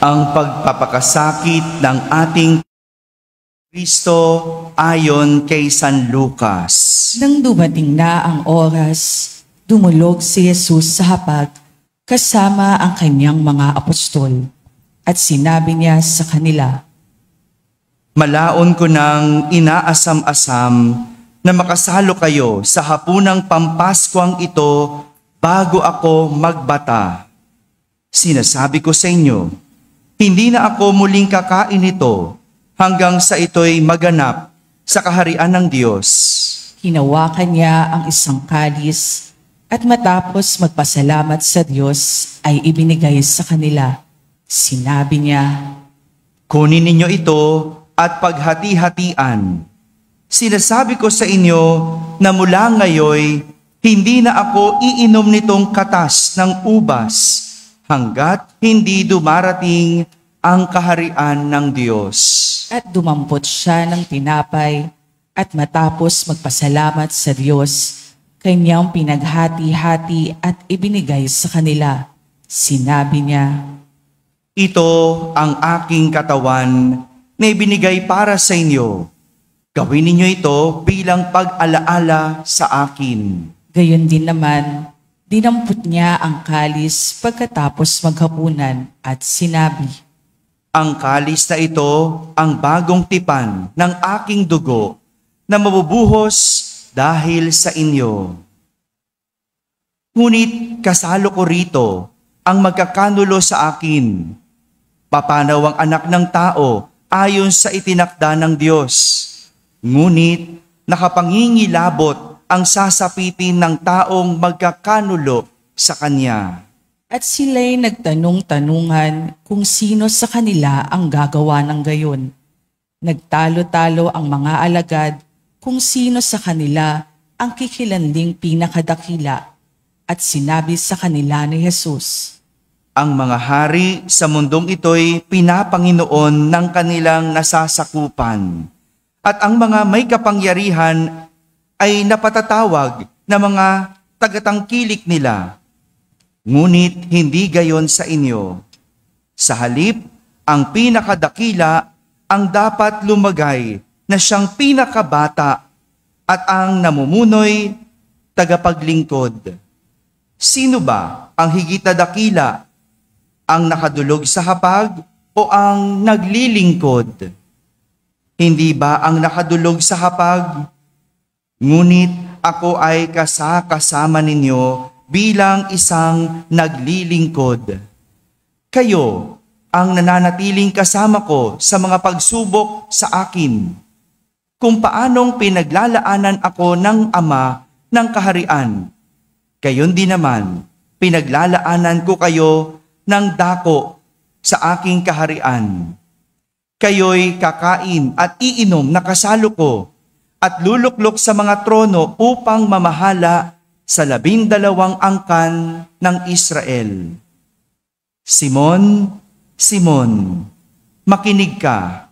ang pagpapakasakit ng ating Kristo ayon kay San Lucas. Nang dumating na ang oras, dumulog si Jesus sa hapag kasama ang kanyang mga apostol at sinabi niya sa kanila, Malaon ko nang inaasam-asam na makasalo kayo sa hapunang pampaskwang ito bago ako magbata. Sinasabi ko sa inyo, hindi na ako muling kakain ito hanggang sa ito'y maganap sa kaharian ng Diyos. hinawakan niya ang isang kalis at matapos magpasalamat sa Diyos ay ibinigay sa kanila. Sinabi niya, Kunin ninyo ito at paghati-hatian. Sinasabi ko sa inyo na mula ngayoy, hindi na ako iinom nitong katas ng ubas hanggat hindi dumarating ang kaharian ng Diyos. at dumampot siya ng tinapay at matapos magpasalamat sa Diyos, kanyang pinaghati-hati at ibinigay sa kanila. Sinabi niya, Ito ang aking katawan na ibinigay para sa inyo. Gawin ninyo ito bilang pag-alaala sa akin. gayon din naman, dinampot niya ang kalis pagkatapos maghapunan at sinabi, Ang kalis na ito ang bagong tipan ng aking dugo na mabubuhos dahil sa inyo. Ngunit kasalo ko rito ang magkakanulo sa akin. Papanaw ang anak ng tao ayon sa itinakda ng Diyos. Ngunit nakapangingilabot ang sasapitin ng taong magkakanulo sa kanya. at sila'y nagtanong-tanungan kung sino sa kanila ang gagawa ng gayon. Nagtalo-talo ang mga alagad kung sino sa kanila ang kikilanling pinakadakila at sinabi sa kanila ni Jesus, Ang mga hari sa mundong ito'y pinapanginoon ng kanilang nasasakupan, at ang mga may kapangyarihan ay napatatawag na mga tagatangkilik nila. Ngunit hindi gayon sa inyo. Sa halip, ang pinakadakila ang dapat lumagay na siyang pinakabata at ang namumunoy tagapaglingkod. Sino ba ang higit na dakila? Ang nakadulog sa hapag o ang naglilingkod? Hindi ba ang nakadulog sa hapag? Ngunit ako ay kasama ninyo bilang isang naglilingkod. Kayo ang nananatiling kasama ko sa mga pagsubok sa akin, kung paanong pinaglalaanan ako ng Ama ng kaharian. Gayon din naman, pinaglalaanan ko kayo ng dako sa aking kaharian. Kayo'y kakain at iinom na kasalo ko at luluklok sa mga trono upang mamahala sa 12 angkan ng Israel. Simon, Simon, makinig ka.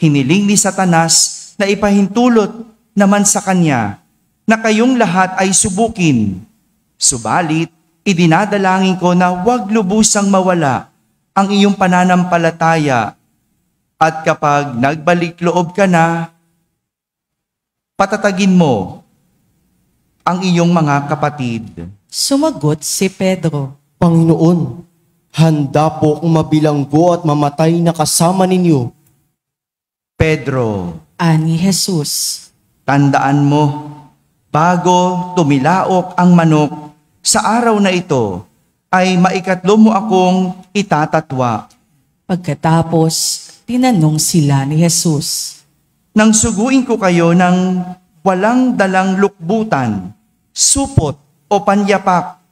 Hiniling ni Satanas na ipahintulot naman sa kanya na kayong lahat ay subukin. Subalit, idinadalangin ko na huwag lubusang mawala ang iyong pananampalataya, at kapag nagbalik loob ka na, patatagin mo ang iyong mga kapatid. Sumagot si Pedro, Panginoon, handa po akong mabilanggo at mamatay na kasama ninyo. Pedro, ani Jesus, tandaan mo, bago tumilaok ang manok, sa araw na ito ay maikatlo mo akong itatatwa. Pagkatapos, tinanong sila ni Jesus, Nang suguin ko kayo ng walang dalang lukbutan, supot o panyapak,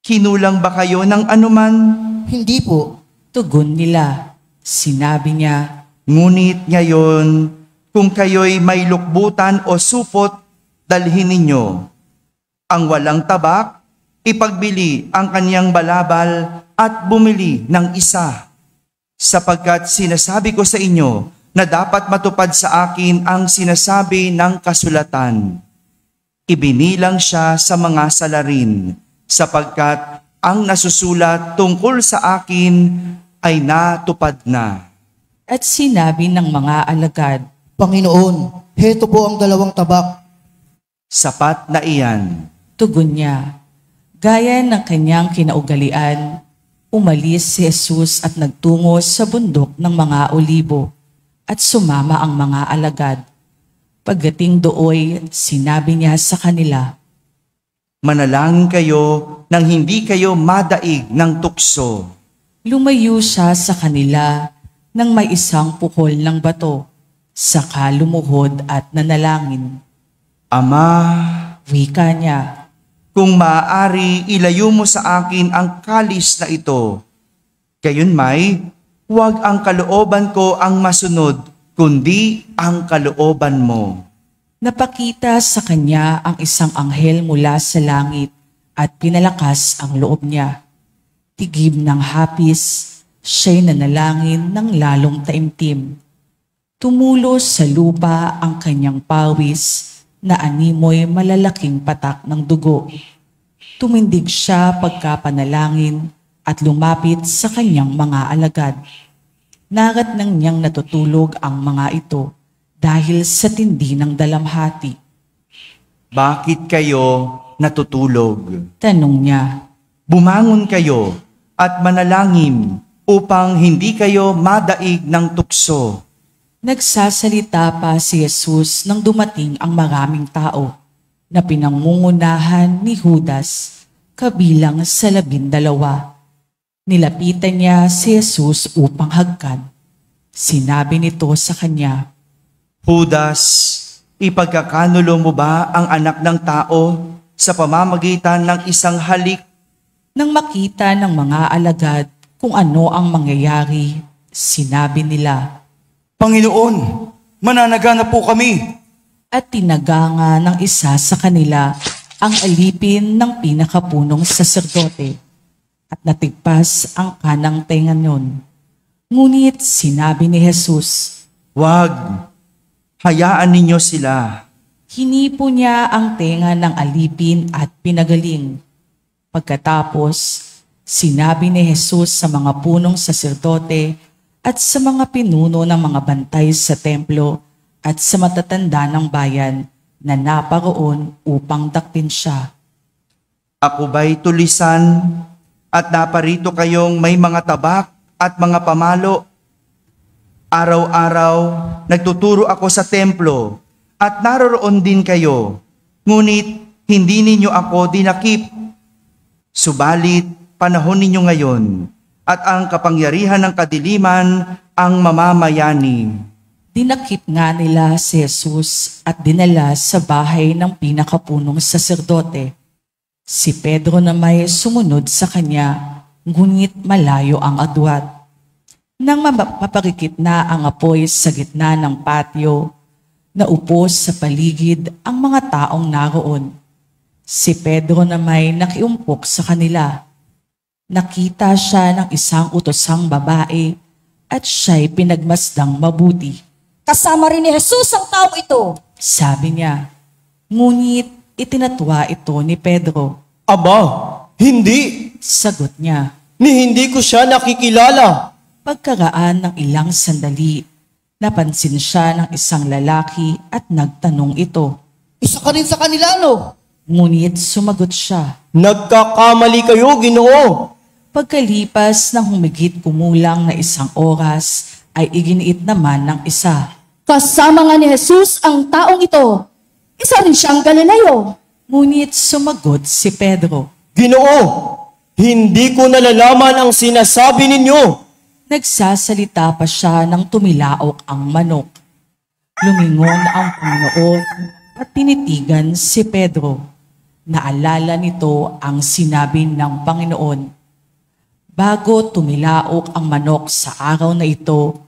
kinulang ba kayo ng anuman? Hindi po. tugon nila. Sinabi niya, Ngunit ngayon, kung kayo'y may lukbutan o supot, dalhin ninyo. Ang walang tabak, ipagbili ang kanyang balabal at bumili ng isa. Sapagkat sinasabi ko sa inyo na dapat matupad sa akin ang sinasabi ng kasulatan. Ibinilang siya sa mga salarin, sapagkat ang nasusulat tungkol sa akin ay natupad na. At sinabi ng mga alagad, Panginoon, heto po ang 2 tabak. Sapat na iyan. tugon niya. Gaya ng kanyang kinaugalian, umalis si Jesus at nagtungo sa bundok ng mga olibo at sumama ang mga alagad. Pagdating dooy, sinabi niya sa kanila, Manalangin kayo nang hindi kayo madaig ng tukso. Lumayo siya sa kanila nang may isang pukol ng bato, saka lumuhod at nanalangin. Ama, Wika niya, kung maaari, ilayo mo sa akin ang kalis na ito. Gayunmay, huwag ang kalooban ko ang masunod, kundi ang kalooban mo. napakita sa kanya ang isang anghel mula sa langit at pinalakas ang loob niya. Tigib ng hapis, siya'y nanalangin ng lalong taimtim. Tumulo sa lupa ang kanyang pawis na animoy malalaking patak ng dugo. Tumindig siya pagkapanalangin at lumapit sa kanyang mga alagad. Nagat nang niyang natutulog ang mga ito dahil sa tindi ng dalamhati. Bakit kayo natutulog? Tanong niya, Bumangon kayo at manalangin upang hindi kayo madaig ng tukso. nagsasalita pa si Jesus nang dumating ang maraming tao na pinangungunahan ni Judas kabilang sa 12. Nilapitan niya si Jesus upang hagkan. Sinabi nito sa kanya, Judas, ipagkakanulo mo ba ang anak ng tao sa pamamagitan ng isang halik? Nang makita ng mga alagad kung ano ang mangyayari, sinabi nila, Panginoon, mananaga na po kami. at tinaganga ng isa sa kanila ang alipin ng pinakapunong saserdote at natigpas ang kanang tenga nun. Ngunit sinabi ni Jesus, Wag, hayaan ninyo sila. hinipo niya ang tenga ng alipin at pinagaling. Pagkatapos, sinabi ni Jesus sa mga punong saserdote at sa mga pinuno ng mga bantay sa templo at sa matatanda ng bayan na naparoon upang dakpin siya. Ako ba'y tulisan at naparito kayong may mga tabak at mga pamalo? Araw-araw, nagtuturo ako sa templo at naroroon din kayo. Ngunit hindi ninyo ako dinakip. Subalit, panahon ninyo ngayon at ang kapangyarihan ng kadiliman ang mamamayani. Dinakip nga nila si Jesus at dinala sa bahay ng pinakapunong saserdote. Si Pedro na may sumunod sa kanya, ngunit malayo ang agwat. Nang maparikit na ang apoy sa gitna ng patio, naupo sa paligid ang mga taong naroon. Si Pedro na may nakiumpok sa kanila. Nakita siya ng isang utosang babae at siya'y pinagmasdang mabuti. Kasama rin ni Jesus ang taong ito. Sabi niya, ngunit itinatwa ito ni Pedro. Aba, hindi. Sagot niya, Ni hindi ko siya nakikilala. pagkaraan ng ilang sandali, napansin siya ng isang lalaki at nagtanong ito. Isa ka rin sa kanila, no? Ngunit sumagot siya. Nagkakamali kayo, Ginoo. Pagkalipas ng humigit kumulang na 1 oras, ay iginiit naman ng isa. Kasama nga ni Jesus ang taong ito. Isa rin siyang Galileo. Ngunit sumagot si Pedro. Ginoo, hindi ko nalalaman ang sinasabi ninyo. Nagsasalita pa siya nang tumilaok ang manok. Lumingon ang Panginoon at tinitigan si Pedro. Naalala nito ang sinabi ng Panginoon. Bago tumilaok ang manok sa araw na ito,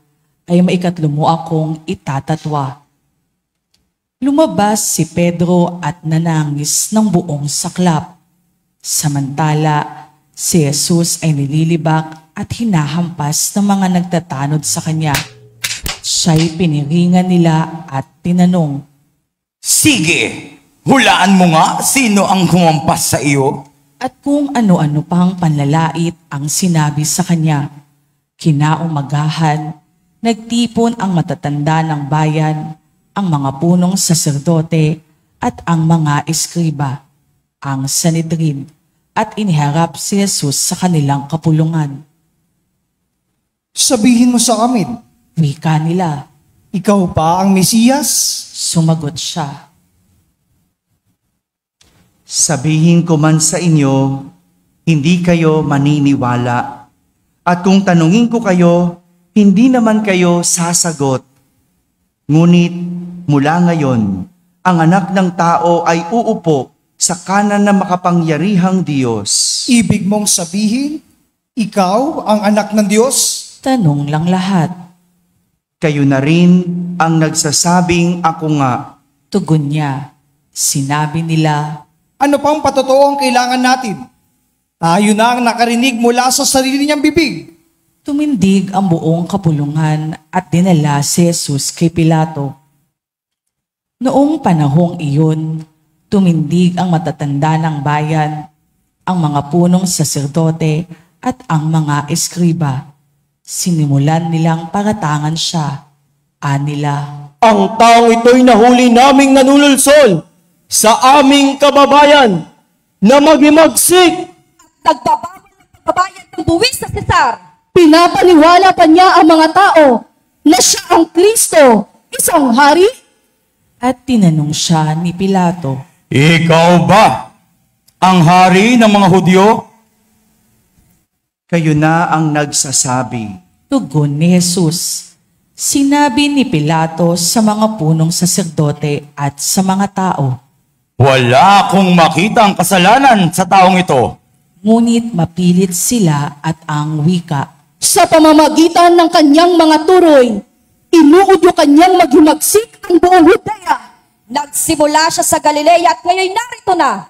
ay maikatlo mo akong itatatwa. Lumabas si Pedro at nanangis ng buong saklap. Samantala, si Jesus ay nililibak at hinahampas ng mga nagtatanod sa kanya. Siya'y piniringan nila at tinanong, Sige, hulaan mo nga sino ang humampas sa iyo. at kung ano-ano pang panlalait ang sinabi sa kanya. Kinaumagahan, nagtipon ang matatanda ng bayan, ang mga punong saserdote at ang mga eskriba, ang Sanhedrin, at iniharap si Jesus sa kanilang kapulungan. Sabihin mo sa amin, Wika nila, ikaw ba ang Mesiyas? sumagot siya. Sabihin ko man sa inyo, hindi kayo maniniwala. At kung tanungin ko kayo, hindi naman kayo sasagot. Ngunit mula ngayon, ang anak ng tao ay uupo sa kanan ng makapangyarihang Diyos. Ibig mong sabihin, ikaw ang anak ng Diyos? Tanong lang lahat. Kayo na rin ang nagsasabing ako nga. Tugon niya. Sinabi nila, Ano pang patotoo ang kailangan natin? Tayo na ang nakarinig mula sa sarili niyang bibig. tumindig ang buong kapulungan at dinala si Jesus kay Pilato. Noong panahong iyon, tumindig ang matatanda ng bayan, ang mga punong saserdote at ang mga eskriba. Sinimulan nilang paratangan siya. Anila, Ang taong ito'y nahuli naming nanululsol sa aming kababayan na maghimagsik. Nagbabawal ng pagbabayad ng buwis sa Cesar. Pinapaniwala pa niya ang mga tao na siya ang Kristo, isang hari? at tinanong siya ni Pilato. Ikaw ba ang hari ng mga Hudyo? Kayo na ang nagsasabi. Tugon ni Jesus. Sinabi ni Pilato sa mga punong saserdote at sa mga tao. Wala akong makita ang kasalanan sa taong ito. Ngunit mapilit sila at ang wika. Sa pamamagitan ng kanyang mga turoy, inuudyo kanyang maghimagsik ang buong Judea. Nagsimula siya sa Galilea at ngayon narito na.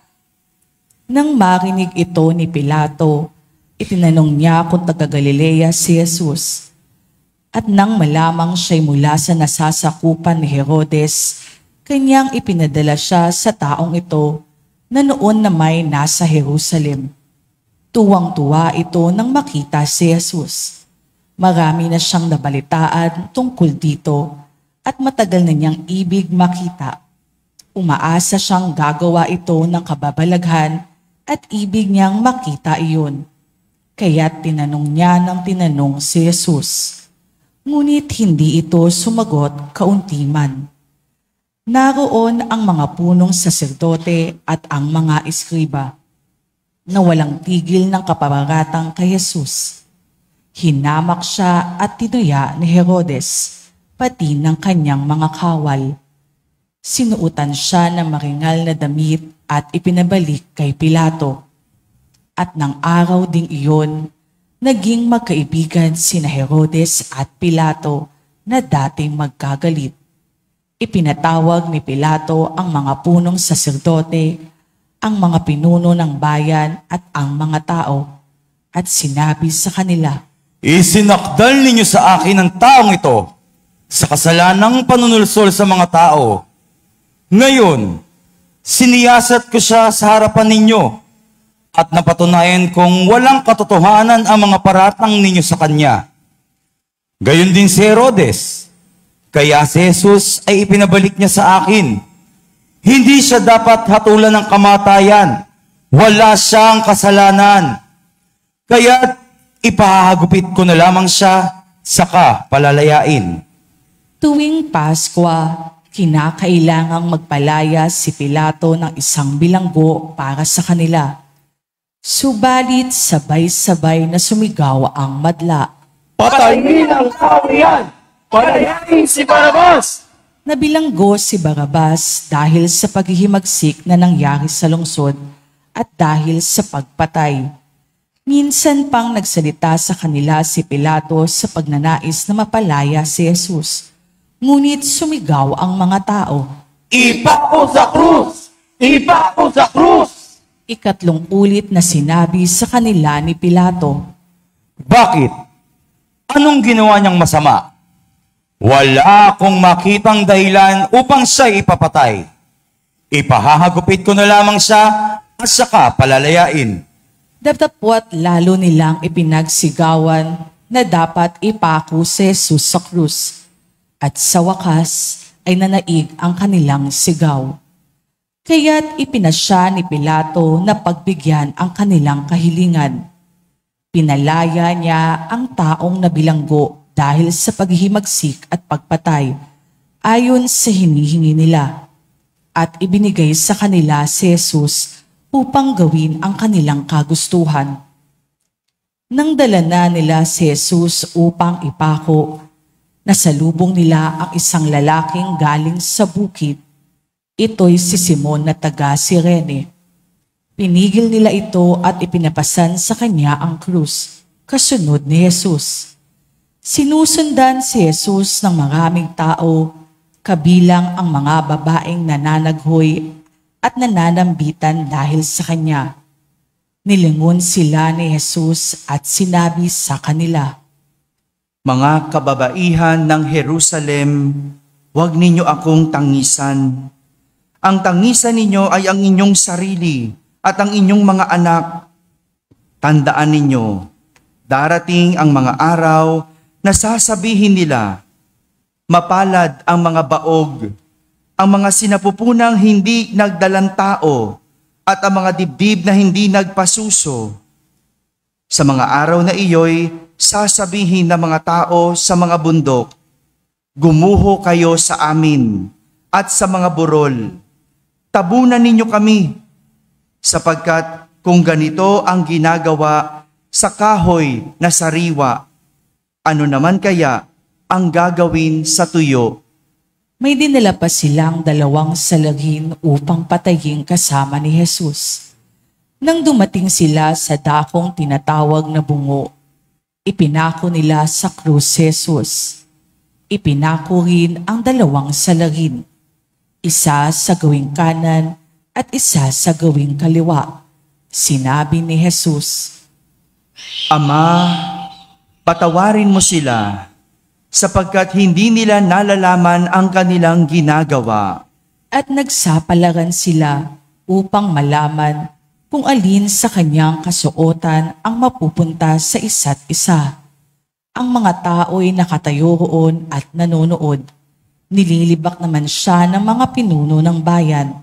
Nang marinig ito ni Pilato, itinanong niya kung taga-Galilea si Jesus. At nang malamang siya'y mula sa nasasakupan ni Herodes, kanyang ipinadala siya sa taong ito na noon na may nasa Jerusalem. Tuwang-tuwa ito nang makita si Jesus. Marami na siyang nabalitaan tungkol dito at matagal na niyang ibig makita. Umaasa siyang gagawa ito ng kababalaghan at ibig niyang makita iyon. Kaya't tinanong niya ng tinanong si Jesus. Ngunit hindi ito sumagot kaunti man. Naroon ang mga punong saserdote at ang mga eskriba na walang tigil ng kapabaratang kay Jesus. Hinamak siya at tinuya ni Herodes, pati ng kanyang mga kawal. Sinuutan siya ng maringal na damit at ipinabalik kay Pilato. At ng araw ding iyon, naging magkaibigan sina Herodes at Pilato na dating magkagalit. Ipinatawag ni Pilato ang mga punong saserdote, ang mga pinuno ng bayan at ang mga tao, at sinabi sa kanila, Isinakdal ninyo sa akin ang taong ito sa kasalanang panunulsol sa mga tao. Ngayon, siniyasat ko siya sa harapan ninyo at napatunayan kong walang katotohanan ang mga paratang ninyo sa kanya. Gayon din si Herodes, kaya si Jesus ay ipinabalik niya sa akin. Hindi siya dapat hatulan ng kamatayan. Wala siyang kasalanan. Kaya ipahagupit ko na lamang siya, saka palalayain. tuwing Pasko, kinakailangang magpalaya si Pilato ng isang bilanggo para sa kanila. Subalit sabay-sabay na sumigaw ang madla. Patayin ang tao yan! Palayain si Barabas! Nabilanggo si Barabas dahil sa paghihimagsik na nangyari sa lungsod at dahil sa pagpatay. Minsan pang nagsalita sa kanila si Pilato sa pagnanais na mapalaya si Jesus. Ngunit sumigaw ang mga tao. Ipako sa krus! Ipako sa krus! Ikatlong ulit na sinabi sa kanila ni Pilato. Bakit? Anong ginawa niyang masama? Wala akong makitang dahilan upang siya ipapatay. Ipahahagupit ko na lamang siya at saka palalayain. Datapwat lalo nilang ipinagsigawan, na dapat ipako si Jesus sa krus. At sa wakas ay nanaig ang kanilang sigaw. Kaya't ipinasya ni Pilato na pagbigyan ang kanilang kahilingan. Pinalaya niya ang taong nabilanggo dahil sa paghihimagsik at pagpatay ayon sa hinihingi nila. At ibinigay sa kanila si Jesus upang gawin ang kanilang kagustuhan. Nang dala na nila si Jesus upang ipako, nasalubong nila ang isang lalaking galing sa bukid. Ito'y si Simon na taga Cirene. Pinigil nila ito at ipinapasan sa kanya ang krus, kasunod ni Jesus. Sinusundan si Jesus ng maraming tao, kabilang ang mga babaeng nananaghoy at nananambitan dahil sa kanya. Nilingon sila ni Jesus at sinabi sa kanila, Mga kababaihan ng Jerusalem, huwag ninyo akong tangisan. Ang tangisan ninyo ay ang inyong sarili at ang inyong mga anak. Tandaan ninyo, darating ang mga araw na sasabihin nila, mapalad ang mga baog, ang mga sinapupunang hindi nagdalang tao, at ang mga dibdib na hindi nagpasuso. Sa mga araw na iyo'y sasabihin ng mga tao sa mga bundok, gumuho kayo sa amin, at sa mga burol, tabunan ninyo kami, sapagkat kung ganito ang ginagawa sa kahoy na sariwa, ano naman kaya ang gagawin sa tuyo? may dinala pa silang 2 salagin upang patayin kasama ni Jesus. Nang dumating sila sa dakong tinatawag na bungo, ipinako nila sa krus si Jesus. Ipinako rin ang 2 salagin, isa sa gawing kanan at isa sa gawing kaliwa. Sinabi ni Jesus, Ama, patawarin mo sila, sapagkat hindi nila nalalaman ang kanilang ginagawa. at nagsapalaran sila upang malaman kung alin sa kanyang kasuotan ang mapupunta sa isa't isa. Ang mga tao'y nakatayo roon at nanonood. Nililibak naman siya ng mga pinuno ng bayan.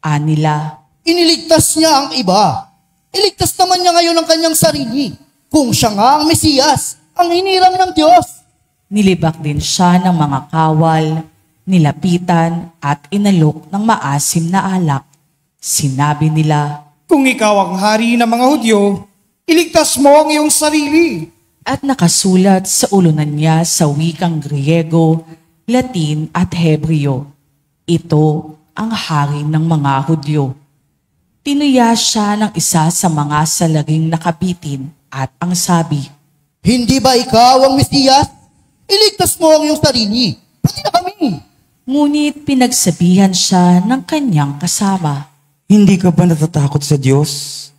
Anila, Iniligtas niya ang iba. Iligtas naman niya ngayon ang kanyang sarili. Kung siya nga ang Mesiyas, ang hinirang ng Diyos. nilibak din siya ng mga kawal, nilapitan at inalok ng maasim na alak. Sinabi nila, Kung ikaw ang hari ng mga Hudyo, iligtas mo ang iyong sarili. at nakasulat sa ulunan niya sa wikang Griego, Latin at Hebreo. Ito ang hari ng mga Hudyo. Tinuya siya ng isa sa mga salaging nakabitin at ang sabi, Hindi ba ikaw ang Mesiyas? Iligtas mo ang iyong sarili. Pati na kami. ngunit pinagsabihan siya ng kanyang kasama. Hindi ka ba natatakot sa Diyos?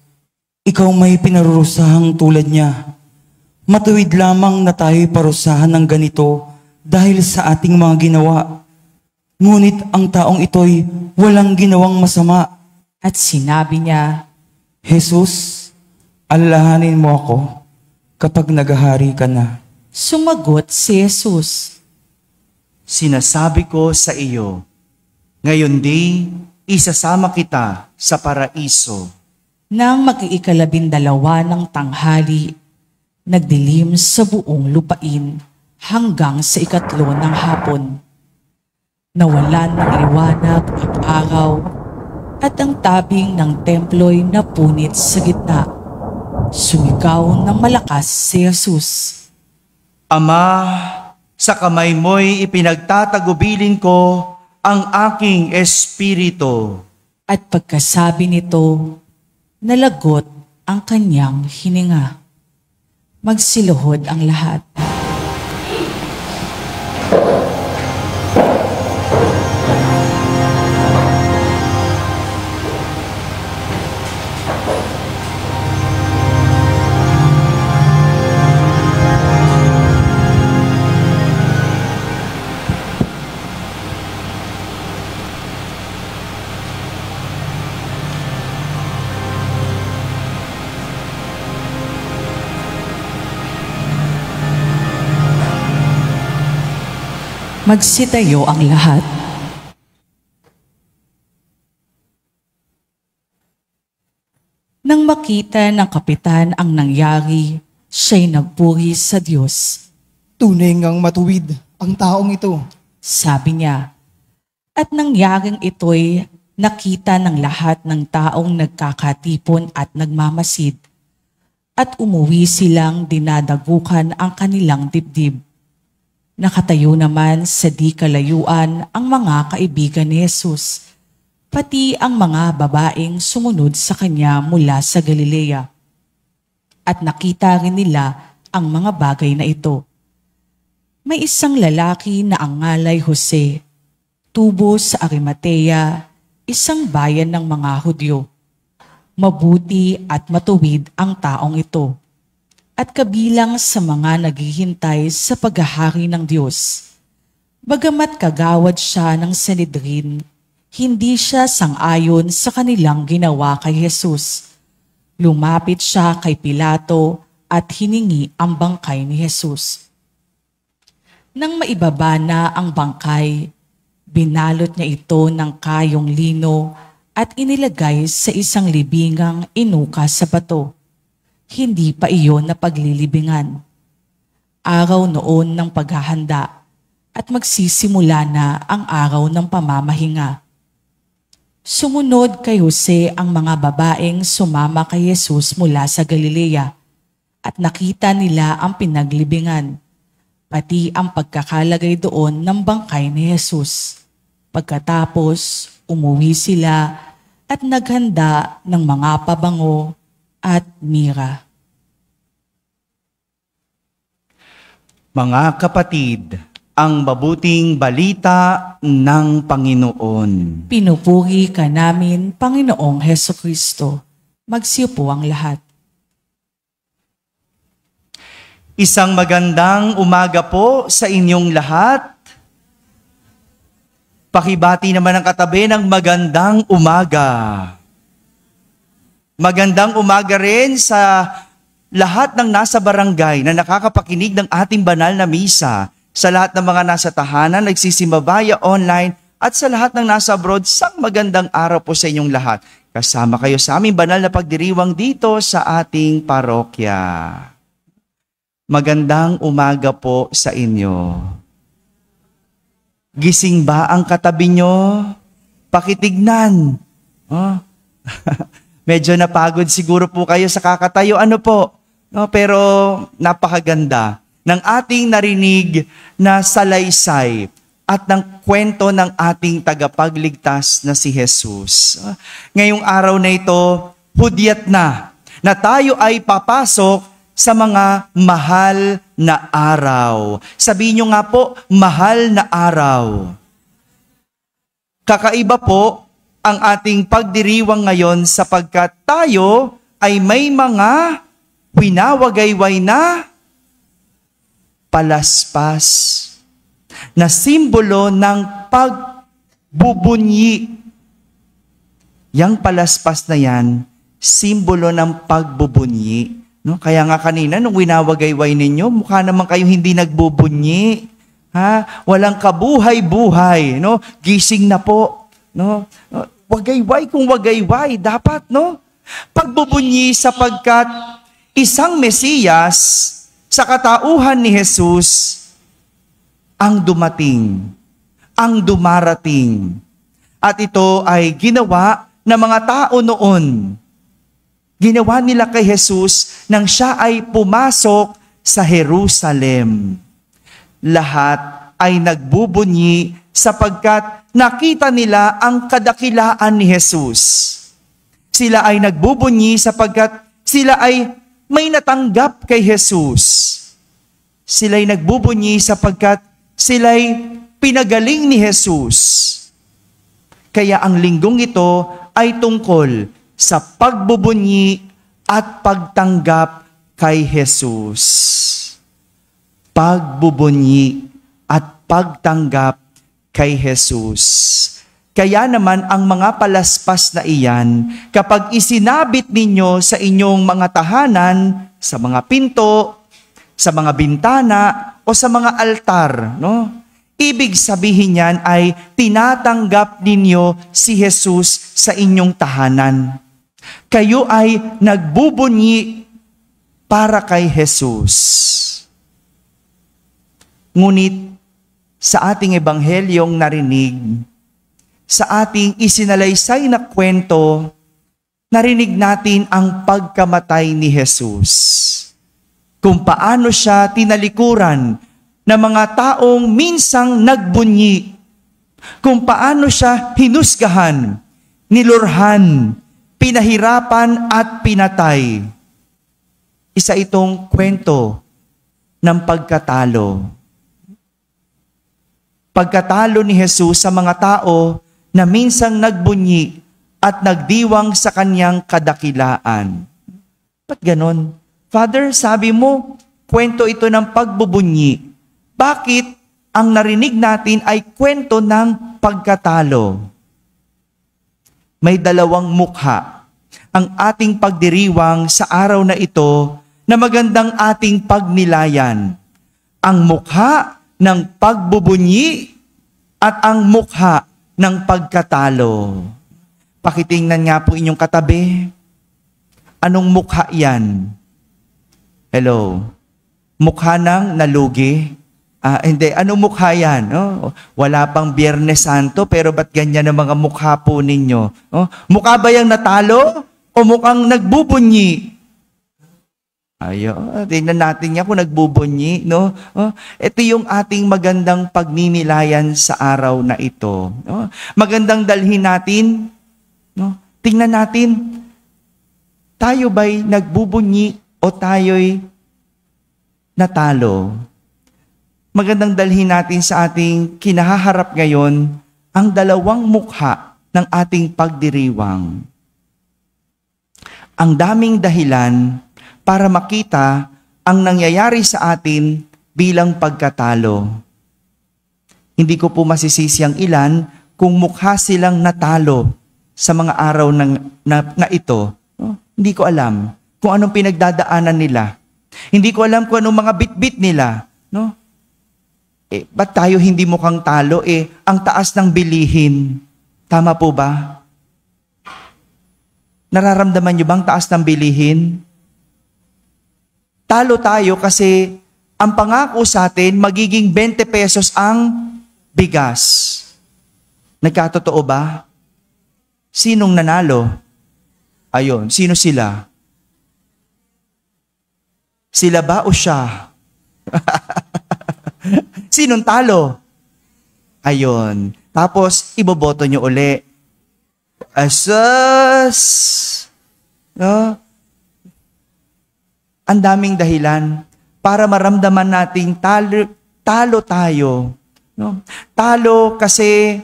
Ikaw may pinarurusahang tulad niya. Matuwid lamang na tayo'y parusahan ng ganito dahil sa ating mga ginawa. Ngunit ang taong ito'y walang ginawang masama. At sinabi niya, Jesus, alalahanin mo ako kapag naghahari ka na. sumagot si Jesus, Sinasabi ko sa iyo, ngayon di isasama kita sa paraiso. nang mag-12 ng tanghali, nagdilim sa buong lupain hanggang sa 3 ng hapon. Nawalan ng liwanag ang araw at ang tabing ng templo'y napunit sa gitna. Sumigaw ng malakas si Jesus. Ama, sa kamay mo'y ipinagtatagubilin ko ang aking espiritu. At pagkasabi nito, nalagot ang kanyang hininga. Magsiluhod ang lahat. Magsitayo ang lahat. Nang makita ng kapitan ang nangyari, siya'y nagpuri sa Diyos. Tunay ngang matuwid ang taong ito. Sabi niya, at nangyaring ito'y nakita ng lahat ng taong nagkakatipon at nagmamasid, at umuwi silang dinadagukan ang kanilang dibdib. Nakatayo naman sa di kalayuan ang mga kaibigan ni Jesus, pati ang mga babaeng sumunod sa kanya mula sa Galilea. At nakita rin nila ang mga bagay na ito. May isang lalaki na ang ngalay Jose, tubo sa Arimatea, isang bayan ng mga Hudyo. Mabuti at matuwid ang taong ito, at kabilang sa mga naghihintay sa paghahari ng Diyos. Bagamat kagawad siya ng Sanhedrin, hindi siya sang-ayon sa kanilang ginawa kay Jesus. Lumapit siya kay Pilato at hiningi ang bangkay ni Jesus. Nang maibaba na ang bangkay, binalot niya ito ng kayong lino at inilagay sa isang libingang inuka sa bato. Hindi pa iyon na paglilibingan. Araw noon ng paghahanda at magsisimula na ang araw ng pamamahinga. Sumunod kay Jose ang mga babaeng sumama kay Jesus mula sa Galilea at nakita nila ang pinaglibingan, pati ang pagkakalagay doon ng bangkay ni Jesus. Pagkatapos, umuwi sila at naghanda ng mga pabango at mira. Mga kapatid, ang mabuting balita ng Panginoon. Pinupuri ka namin, Panginoong Hesukristo. Magsiupo ang lahat. Isang magandang umaga po sa inyong lahat. Pakibati naman ang katabi ng magandang umaga. Magandang umaga rin sa lahat ng nasa barangay na nakakapakinig ng ating banal na misa, sa lahat ng mga nasa tahanan, nagsisimbabaya online, at sa lahat ng nasa abroad, sang magandang araw po sa inyong lahat. Kasama kayo sa aming banal na pagdiriwang dito sa ating parokya. Magandang umaga po sa inyo. Gising ba ang katabi nyo? Pakitignan. Oh. Medyo napagod siguro po kayo sa kakatayo. Ano po? No, pero napakaganda ng ating narinig na salaysay at ng kwento ng ating tagapagligtas na si Jesus. Ngayong araw na ito, hudyat na tayo ay papasok sa mga mahal na araw. Sabihin nyo nga po, mahal na araw. Kakaiba po ang ating pagdiriwang ngayon sapagkat tayo ay may mga winawagayway na palaspas na simbolo ng pagbubunyi. Yang palaspas na yan, simbolo ng pagbubunyi. No? Kaya nga kanina, nung winawagayway ninyo, mukha naman kayo hindi nagbubunyi. Ha? Walang kabuhay-buhay. No? Gising na po. No? Wagayway kung wagayway. Dapat, no? Pagbubunyi sapagkat isang Mesiyas sa katauhan ni Jesus ang dumating, ang dumarating. At ito ay ginawa ng mga tao noon. Ginawa nila kay Jesus nang siya ay pumasok sa Jerusalem. Lahat ay nagbubunyi sapagkat nakita nila ang kadakilaan ni Jesus. Sila ay nagbubunyi sapagkat sila ay may natanggap kay Jesus. Sila'y nagbubunyi sapagkat sila'y pinagaling ni Jesus. Kaya ang linggong ito ay tungkol sa pagbubunyi at pagtanggap kay Jesus. Pagbubunyi at pagtanggap kay Jesus. Kaya naman ang mga palaspas na iyan, kapag isinabit ninyo sa inyong mga tahanan, sa mga pinto, sa mga bintana, o sa mga altar, no? Ibig sabihin niyan ay tinatanggap ninyo si Jesus sa inyong tahanan. Kayo ay nagbubunyi para kay Jesus. Ngunit sa ating ebanghelyong narinig, sa ating isinalaysay na kwento, narinig natin ang pagkamatay ni Jesus. Kung paano siya tinalikuran ng mga taong minsang nagbunyi, kung paano siya hinusgahan, nilurhan, pinahirapan at pinatay. Isa itong kwento ng pagkatalo. Pagkatalo ni Jesus sa mga tao na minsang nagbunyi at nagdiwang sa kanyang kadakilaan. Ba't ganon? Father, sabi mo, kwento ito ng pagbubunyi. Bakit ang narinig natin ay kwento ng pagkatalo? May dalawang mukha ang ating pagdiriwang sa araw na ito na magandang ating pagnilayan. Ang mukha ng pagbubunyi at ang mukha ng pagkatalo. Pakitingnan nga po inyong katabi. Anong mukha yan? Hello? Mukha ng nalugi? Hindi. Anong mukha yan? Oh, wala pang Biyernes Santo, pero ba't ganyan ang mga mukha po ninyo? Oh, mukha ba yung natalo? O mukhang nagbubunyi? Tingnan natin nga kung nagbubunyi, no? Ito yung ating magandang pagninilayan sa araw na ito. No? Magandang dalhin natin, no? Tingnan natin, tayo ba'y nagbubunyi o tayo'y natalo? Magandang dalhin natin sa ating kinahaharap ngayon ang dalawang mukha ng ating pagdiriwang. Ang daming dahilan para makita ang nangyayari sa atin bilang pagkatalo. Hindi ko po masisisi ang ilan kung mukha silang natalo sa mga araw na ito. Hindi ko alam kung anong pinagdadaanan nila. Hindi ko alam kung anong mga bitbit nila. No? Ba't tayo hindi mukhang talo? Ang taas ng bilihin. Tama po ba? Nararamdaman niyo bang taas ng bilihin? Talo tayo kasi ang pangako sa atin, magiging 20 pesos ang bigas. Nagkatotoo ba? Sinong nanalo? Ayon, sino sila? Sila ba o siya? Sinong talo? Ayon. Tapos, iboboto nyo uli. Asas! No? Ang daming dahilan para maramdaman nating talo tayo. No? Talo kasi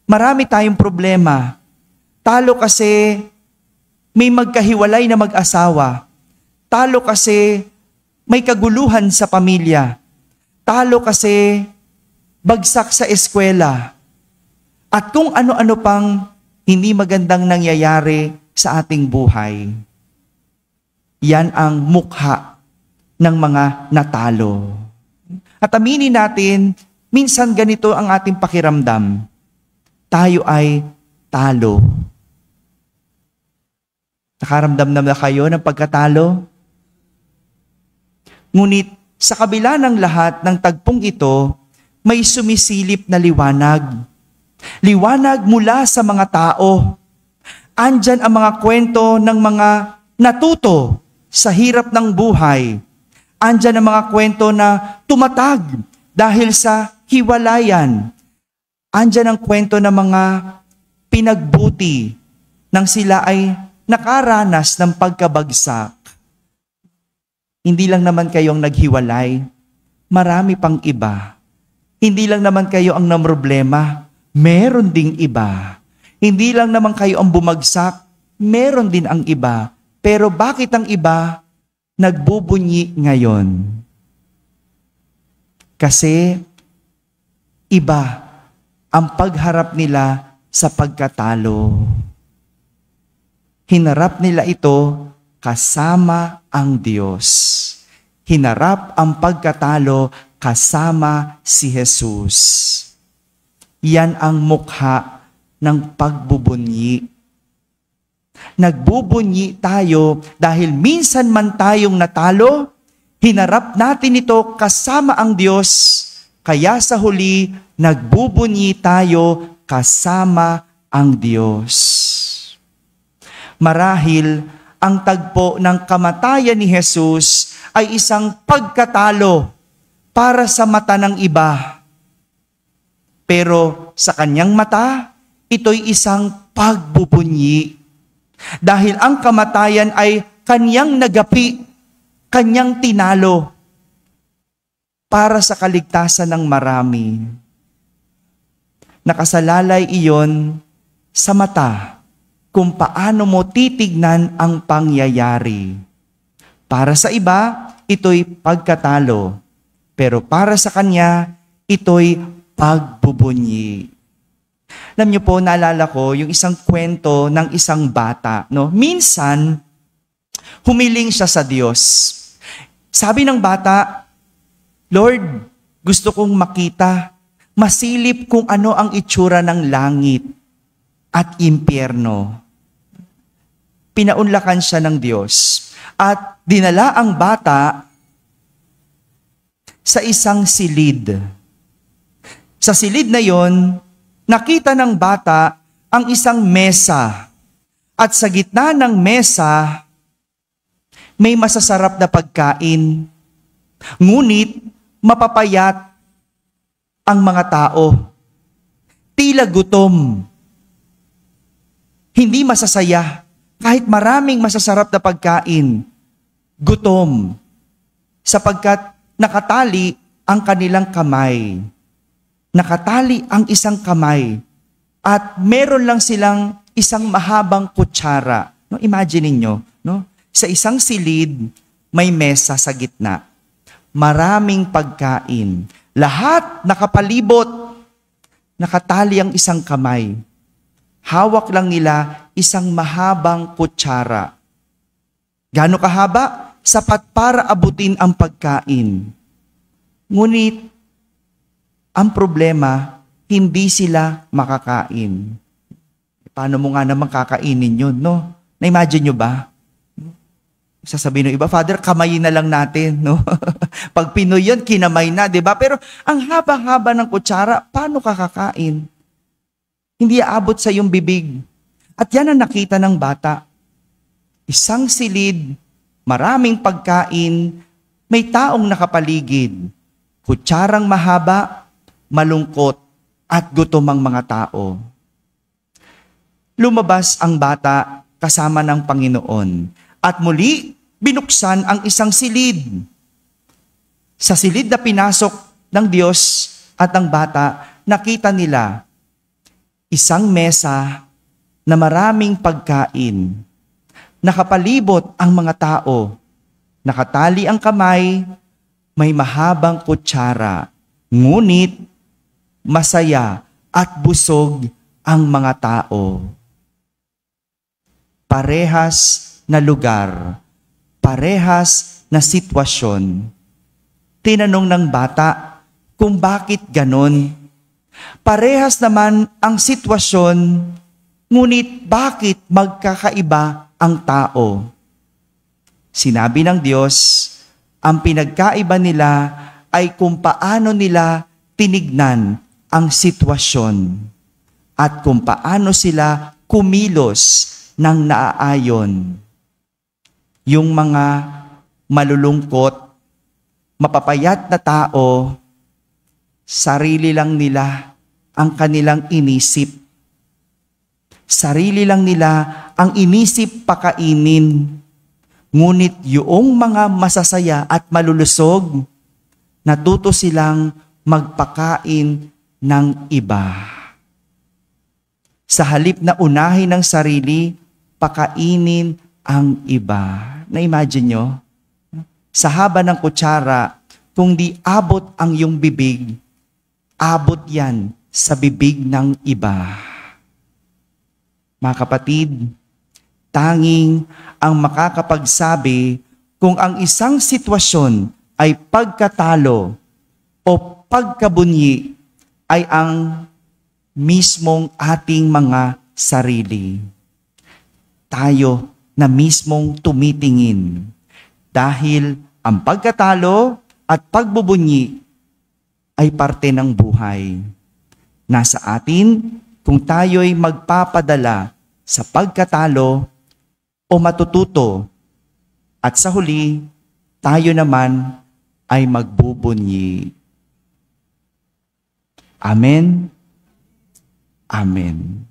marami tayong problema. Talo kasi may magkahiwalay na mag-asawa. Talo kasi may kaguluhan sa pamilya. Talo kasi bagsak sa eskwela. At kung ano-ano pang hindi magandang nangyayari sa ating buhay. Yan ang mukha ng mga natalo. At aminin natin, minsan ganito ang ating pakiramdam. Tayo ay talo. Nakaramdam na kayo ng pagkatalo? Ngunit sa kabila ng lahat ng tagpong ito, may sumisilip na liwanag. Liwanag mula sa mga tao. Andyan ang mga kwento ng mga natuto sa hirap ng buhay. Andyan ang mga kwento na tumatag dahil sa hiwalayan. Andyan ang kwento ng mga pinagbuti nang sila ay nakaranas ng pagkabagsak. Hindi lang naman kayong naghiwalay, marami pang iba. Hindi lang naman kayo ang namroblema, meron ding iba. Hindi lang naman kayo ang bumagsak, meron din ang iba. Pero bakit ang iba nagbubunyi ngayon? Kasi iba ang pagharap nila sa pagkatalo. Hinarap nila ito kasama ang Diyos. Hinarap ang pagkatalo kasama si Jesus. Yan ang mukha ng pagbubunyi. Nagbubunyi tayo dahil minsan man tayong natalo, hinarap natin ito kasama ang Diyos, kaya sa huli, nagbubunyi tayo kasama ang Diyos. Marahil, ang tagpo ng kamatayan ni Jesus ay isang pagkatalo para sa mata ng iba. Pero sa kanyang mata, ito'y isang pagbubunyi. Dahil ang kamatayan ay kanyang nagapi, kanyang tinalo para sa kaligtasan ng marami. Nakasalalay iyon sa mata kung paano mo titignan ang pangyayari. Para sa iba, ito'y pagkatalo. Pero para sa kanya, ito'y pagbubunyi. Alam niyo po, naalala ko yung isang kwento ng isang bata. No? Minsan, humiling siya sa Diyos. Sabi ng bata, Lord, gusto kong makita, masilip kung ano ang itsura ng langit at impyerno. Pinaunlakan siya ng Diyos at dinala ang bata sa isang silid. Sa silid na yon, nakita ng bata ang isang mesa at sa gitna ng mesa may masasarap na pagkain. Ngunit mapapayat ang mga tao. Tila gutom. Hindi masasaya kahit maraming masasarap na pagkain. Gutom sapagkat nakatali ang kanilang kamay. Nakatali ang isang kamay at meron lang silang isang mahabang kutsara. No, imagine niyo, no? Sa isang silid, may mesa sa gitna. Maraming pagkain. Lahat nakapalibot. Nakatali ang isang kamay. Hawak lang nila isang mahabang kutsara. Gaano kahaba? Sapat para abutin ang pagkain. Ngunit, ang problema, hindi sila makakain. Paano mo nga naman kakainin yun, no? Na-imagine nyo ba? Sasabihin ng iba, Father, kamayin na lang natin, no? Pag Pinoy yun, kinamay na, di ba? Pero ang haba-haba ng kutsara, paano kakakain? Hindi aabot sa iyong bibig. At yan ang nakita ng bata. Isang silid, maraming pagkain, may taong nakapaligid. Kutsarang mahaba, malungkot at gutom ang mga tao. Lumabas ang bata kasama ng Panginoon at muli binuksan ang isang silid. Sa silid na pinasok ng Diyos at ng bata, nakita nila isang mesa na maraming pagkain. Nakapalibot ang mga tao. Nakatali ang kamay, may mahabang kutsara. Ngunit, masaya at busog ang mga tao. Parehas na lugar, parehas na sitwasyon. Tinanong ng bata kung bakit ganon. Parehas naman ang sitwasyon, ngunit bakit magkakaiba ang tao? Sinabi ng Diyos, ang pinagkaiba nila ay kung paano nila tinignan ang sitwasyon at kung paano sila kumilos ng naaayon. Yung mga malulungkot, mapapayat na tao, sarili lang nila ang kanilang inisip. Sarili lang nila ang inisip pakainin. Ngunit yung mga masasaya at malulusog, natuto silang magpakain ng iba. Sa halip na unahin ng sarili, pakainin ang iba. Na-imagine nyo? Sa haba ng kutsara, kung di abot ang iyong bibig, abot yan sa bibig ng iba. Mga kapatid, tanging ang makakapagsabi kung ang isang sitwasyon ay pagkatalo o pagkabunyi ay ang mismong ating mga sarili. Tayo na mismong tumitingin dahil ang pagkatalo at pagbubunyi ay parte ng buhay. Nasa atin kung tayo'y magpapadala sa pagkatalo o matututo at sa huli, tayo naman ay magbubunyi. Amen. Amen.